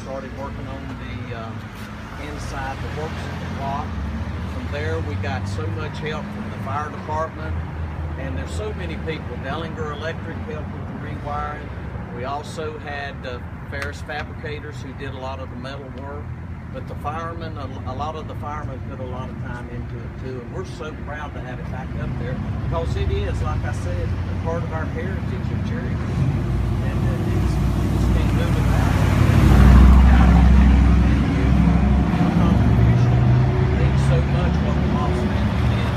started working on the inside, the works of the clock. From there, we got so much help from the fire department, and there's so many people. Dellinger Electric helped with the rewiring. We also had Ferris fabricators who did a lot of the metal work. But the firemen, a lot of the firemen put a lot of time into it too, and we're so proud to have it back up there because it is, like I said, a part of our heritage of Cherryville, and you just can't move it back. Thank you for your contribution. It means so much what the Moss family did.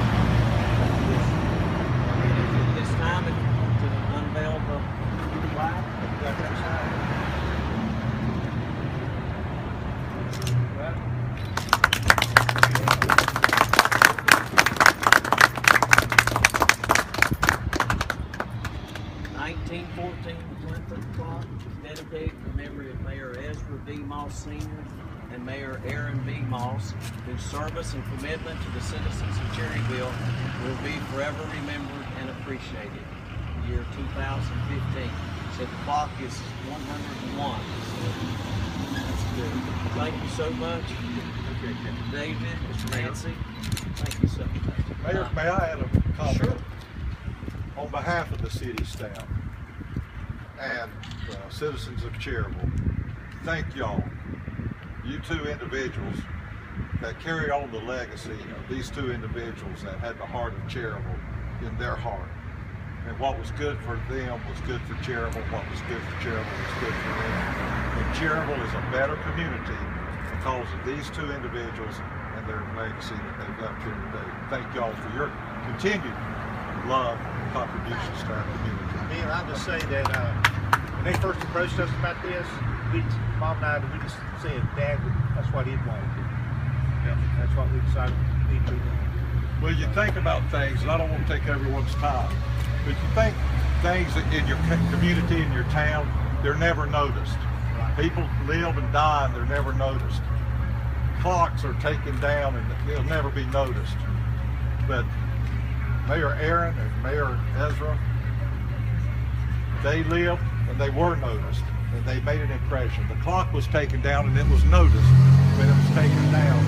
It's time to unveil the plaque. McClintock Clock is dedicated to memory of Mayor Ezra V. Moss Sr. and Mayor Aaron V. Moss, whose service and commitment to the citizens of Cherryville will be forever remembered and appreciated. Year 2015. So the clock is 101. So that's good. Thank you so much. David, Mr. Nancy, thank you so much. Mayor, may I add a comment? Sure. On behalf of the city staff and citizens of Cherryville, thank y'all. You two individuals that carry on the legacy of these two individuals that had the heart of Cherryville in their heart. And what was good for them was good for Cherryville. What was good for Cherryville was good for them. And Cherryville is a better community because of these two individuals and their legacy that they've left here today. Thank y'all for your continued love and contributions to our community. Me and I'll just say that when they first approached us about this, Mom and I, we just said, Dad, that's what he'd want to do. Yeah, that's what we decided we need to do. Well, you think about things, and I don't want to take everyone's time, but you think things in your community, in your town, they're never noticed. Right. People live and die, and they're never noticed. Clocks are taken down, and they'll never be noticed. But Mayor Aaron and Mayor Ezra, they lived and they were noticed and they made an impression. The clock was taken down and it was noticed when it was taken down.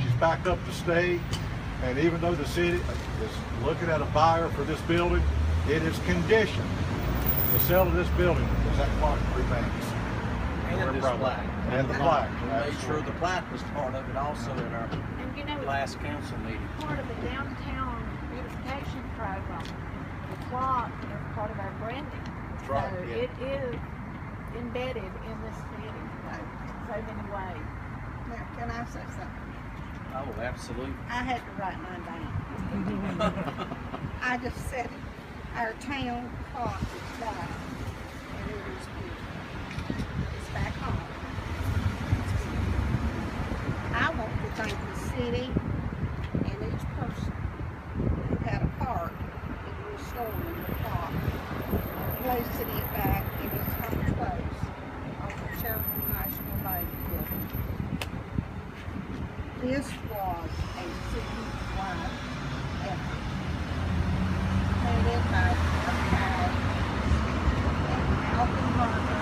She's back up to stay, and even though the city is looking at a buyer for this building, it is conditioned the sale of this building because that clock remains. And this plaque. And the plaque. We made sure the plaque was part of it also in our last council meeting. Part of the downtown beautification program. The clock is part of our branding. That's right. So it is embedded in this city in so many ways. Now, can I say something? Oh, absolutely. I had to write mine down. I just said our town clock is died, and it is beautiful. It's back home. I want to thank the city and each person who had a part in restoring the clock, placing it back in its home place on the Cherryville National Bank building. This was a city-wide effort, headed by Jeff Powell and Alvin Harper,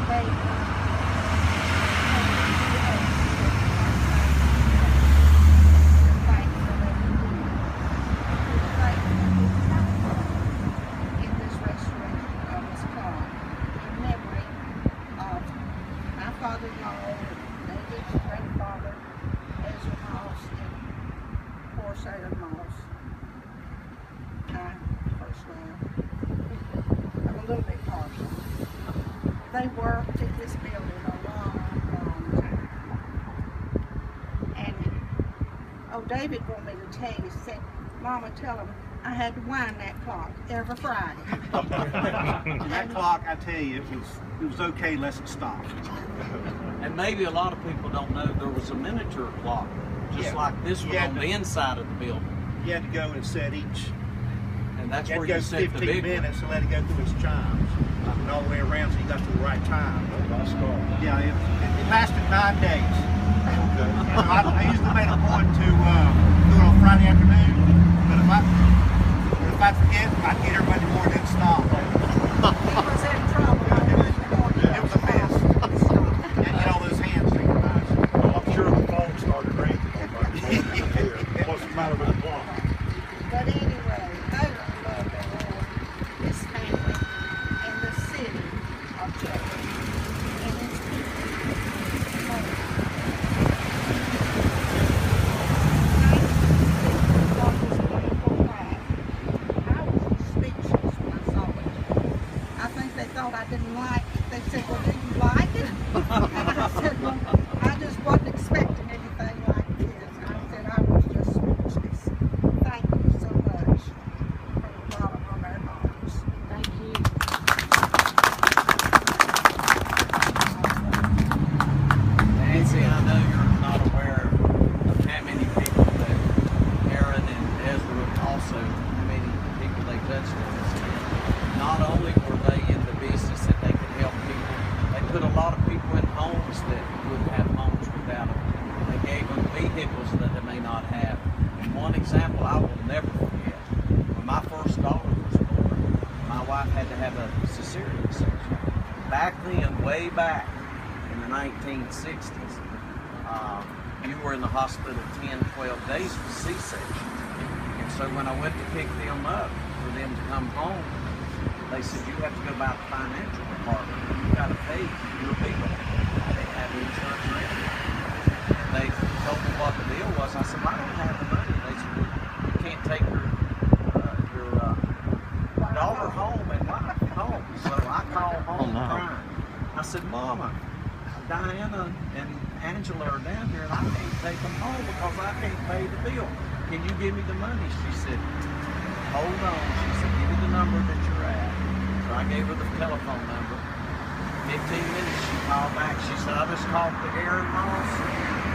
Baker, in this restoration of this clock in memory of my father-in-law, David's grandfather, Ezra Moss, and poor Sarah Moss. I personally am a little bit partial. They worked at this building a long time. And, oh, David wanted me to tell you, said, Mama, tell him I had to wind that clock every Friday. That clock, I tell you, it was okay unless it stopped. And maybe a lot of people don't know there was a miniature clock, just like this one on the inside of the building. You had to go and set each. And that's You had where to you go set the 15 big one. minutes and let it go through its chimes. And all the way around so you got to the right time. Yeah, it lasted 9 days. I usually made a point to do it on Friday afternoon, but if I forget, I'd get everybody more than stop. He was in trouble. It was a mess. And it's I was speechless when I saw it. I think they thought I didn't like it. They said, well, do you like it? And I said, well, I just wasn't expecting anything like this. I said, I was just speechless. Thank you so much from the bottom of our hearts. Thank you. Nancy, I know you're not aware of how many people that Aaron and Ezra also, how many people they touched in this town. Not only were they in the business that they could help people, they put a lot of people in homes that wouldn't have homes without them. They gave them vehicles that they may not have. And one example I will never forget, when my first daughter was born, my wife had to have a cesarean section. Back then, way back in the 1960s, you were in the hospital 10, 12 days with C-section. And so when I went to pick them up for them to come home, they said, you have to go by the financial department. You got to pay your bill. They have insurance and everything. And they told me what the deal was. I said, well, I don't have the money. They said, well, you can't take your daughter home and wife home. So I called home crying. I said, Mama, Diana and Angela are down here and I can't take them home because I can't pay the bill. Can you give me the money? She said, hold on. She said, give me the number that you're at. So I gave her the telephone number. 15 minutes she called back. She said, I just called the Aaron Moss.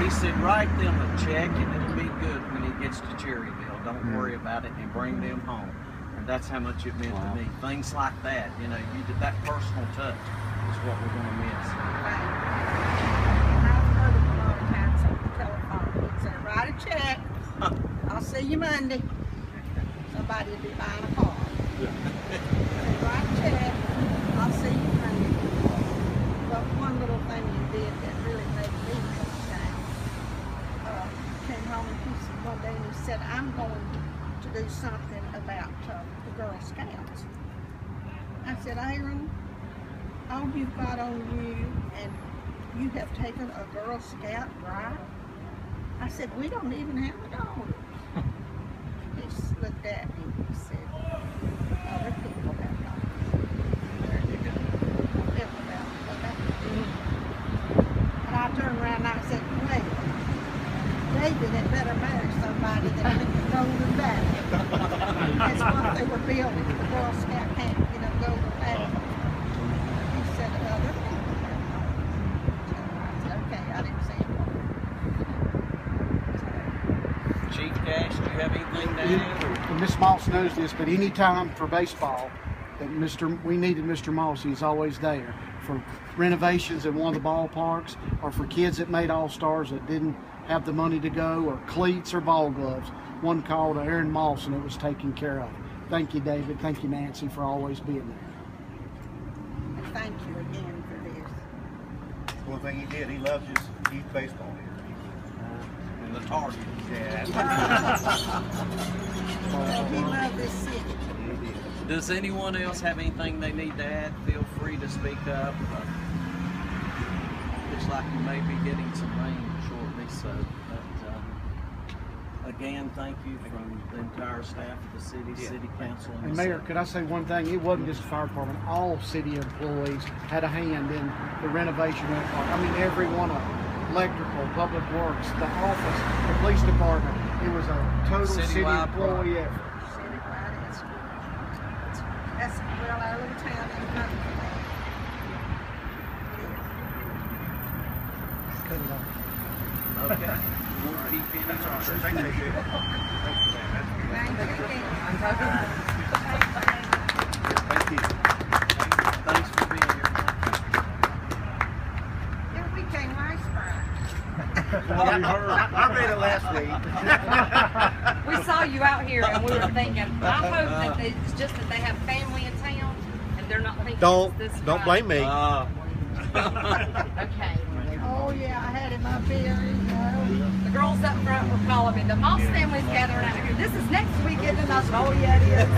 He said, write them a check and it'll be good when he gets to Cherryville. Don't worry about it and bring them home. And that's how much it meant to me. Things like that, you know, you did that personal touch is what we're going to miss. Right. I've heard it a lot of times on the telephone. He'd say, write a check. I'll see you Monday. Somebody will be buying a car. Say, write a check. I'll see you Monday. But one little thing you did that really made me come down, came home and he said one day and he said, I'm going to do something about the Girl Scouts. I said, Aaron, all you've got on you, and you have taken a Girl Scout bride. I said, we don't even have a dog. He just looked at me and he said, other people have dogs. There you go. And I turned around and I said, wait, David had better marry somebody that took the golden battle. That's what they were building, the Girl Scout camp, you know, golden battle. He said, other people have dogs. I said, okay, I didn't say it. Chief Cash, do you have anything to add? Miss Moss knows this, but any time for baseball that we needed Mr. Moss, he's always there. For renovations at one of the ballparks, or for kids that made All-Stars that didn't have the money to go, or cleats or ball gloves, one called Aaron Moss and it was taken care of. Thank you, David. Thank you, Nancy, for always being there. And thank you again for this. One thing he did, he loves his youth baseball here. And the Tar Heels. Yeah. He loved this city. Does anyone else have anything they need to add? Feel free to speak up. Looks like you may be getting some rain shortly, so. But again, thank you from the entire staff of the city, city council. And Mayor, could I say one thing? It wasn't just the fire department. All city employees had a hand in the renovation of the park. I mean, every one of them. Electrical, public works, the office, the police department. It was a total city employee effort. Citywide, that's well, our little town in country. Okay. We'll keep in touch. Thank you. Thanks for that. Thank you. Thanks for being here. Yeah, we came last Friday. I read it last week. We saw you out here and we were thinking, I hope that it's just that they have family in town and they're not thinking it's this Don't blame me. Okay. Oh yeah, I had in my beer, you know. The girls up front were calling me, the Moss family's gathering out here. This is next weekend, and I said, oh yeah, it is.